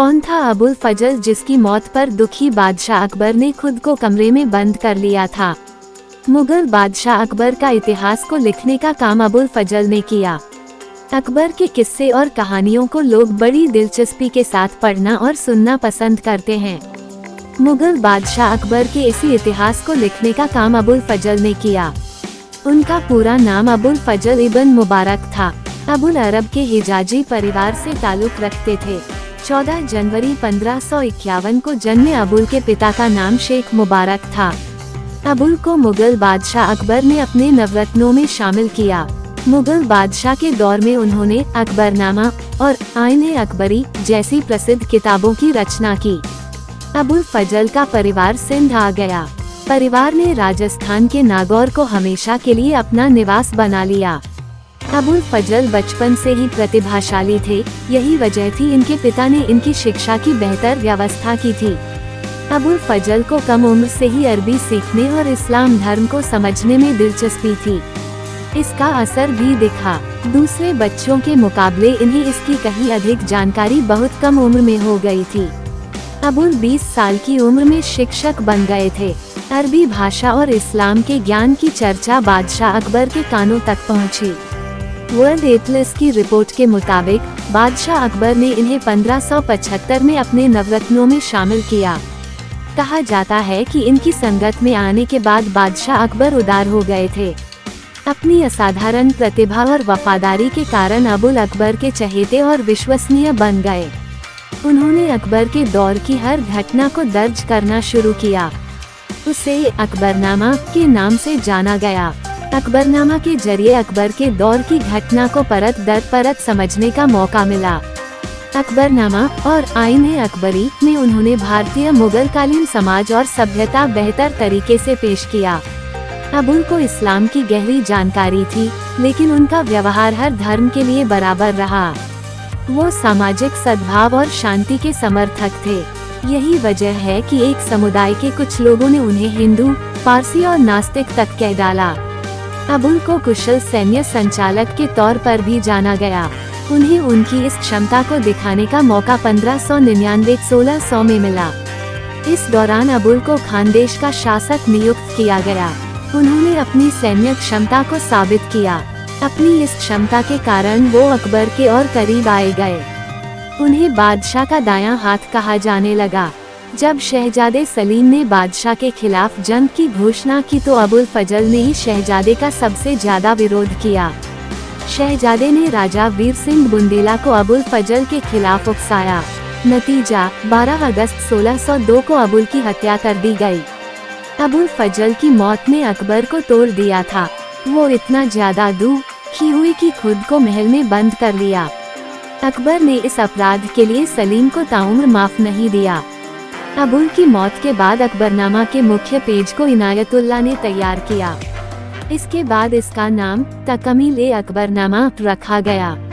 कौन था अबुल फजल जिसकी मौत पर दुखी बादशाह अकबर ने खुद को कमरे में बंद कर लिया था? मुगल बादशाह अकबर का इतिहास को लिखने का काम अबुल फजल ने किया। अकबर के किस्से और कहानियों को लोग बड़ी दिलचस्पी के साथ पढ़ना और सुनना पसंद करते हैं। मुगल बादशाह अकबर के इसी इतिहास को लिखने का काम अबुल फजल ने किया। उनका पूरा नाम अबुल फजल इब्न मुबारक था। अबुल अरब के हिजाजी परिवार से ताल्लुक रखते थे। 14 जनवरी 1551 को जन्मे अबुल के पिता का नाम शेख मुबारक था। अबुल को मुगल बादशाह अकबर ने अपने नवरत्नों में शामिल किया। मुगल बादशाह के दौर में उन्होंने अकबरनामा और आईने अकबरी जैसी प्रसिद्ध किताबों की रचना की। अबुल फजल का परिवार सिंध आ गया। परिवार ने राजस्थान के नागौर को हमेशा के लिए अपना निवास बना लिया। अबुल फजल बचपन से ही प्रतिभाशाली थे। यही वजह थी इनके पिता ने इनकी शिक्षा की बेहतर व्यवस्था की थी। अबुल फजल को कम उम्र से ही अरबी सीखने और इस्लाम धर्म को समझने में दिलचस्पी थी। इसका असर भी दिखा। दूसरे बच्चों के मुकाबले इन्हें इसकी कहीं अधिक जानकारी बहुत कम उम्र में हो गई थी। अबुल 20 साल की उम्र में शिक्षक बन गए थे। अरबी भाषा और इस्लाम के ज्ञान की चर्चा बादशाह अकबर के कानों तक पहुंची। वर्ल्ड एटलस की रिपोर्ट के मुताबिक बादशाह अकबर ने इन्हें 1575 में अपने नवरत्नों में शामिल किया। कहा जाता है कि इनकी संगत में आने के बाद बादशाह अकबर उदार हो गए थे। अपनी असाधारण प्रतिभा और वफादारी के कारण अबुल अकबर के चहेते और विश्वसनीय बन गए। उन्होंने अकबर के दौर की हर घटना को दर्ज करना शुरू किया। उसे अकबरनामा के नाम से जाना गया। अकबरनामा के जरिए अकबर के दौर की घटना को परत दर परत समझने का मौका मिला। अकबरनामा और आईने अकबरी में उन्होंने भारतीय मुगलकालीन समाज और सभ्यता बेहतर तरीके से पेश किया। अबुल को इस्लाम की गहरी जानकारी थी, लेकिन उनका व्यवहार हर धर्म के लिए बराबर रहा। वो सामाजिक सद्भाव और शांति के समर्थक थे। यही वजह है कि एक समुदाय के कुछ लोगों ने उन्हें हिंदू, पारसी और नास्तिक तक कह डाला। अबुल को कुशल सैन्य संचालक के तौर पर भी जाना गया। उन्हें उनकी इस क्षमता को दिखाने का मौका 1599-1600 में मिला। इस दौरान अबुल को खानदेश का शासक नियुक्त किया गया। उन्होंने अपनी सैन्य क्षमता को साबित किया। अपनी इस क्षमता के कारण वो अकबर के और करीब आए गए। उन्हें बादशाह का दायां हाथ कहा जाने लगा। जब शहजादे सलीम ने बादशाह के खिलाफ जंग की घोषणा की तो अबुल फजल ने ही शहजादे का सबसे ज्यादा विरोध किया। शहजादे ने राजा वीर सिंह बुंदेला को अबुल फजल के खिलाफ उकसाया। नतीजा 12 अगस्त 1602 को अबुल की हत्या कर दी गई। अबुल फजल की मौत ने अकबर को तोड़ दिया था। वो इतना ज्यादा दुखी हुई कि खुद को महल में बंद कर लिया। अकबर ने इस अपराध के लिए सलीम को ताउम्र माफ नहीं दिया। अबुल की मौत के बाद अकबरनामा के मुख्य पेज को इनायतुल्लाह ने तैयार किया। इसके बाद इसका नाम तकमील-ए-अकबरनामा रखा गया।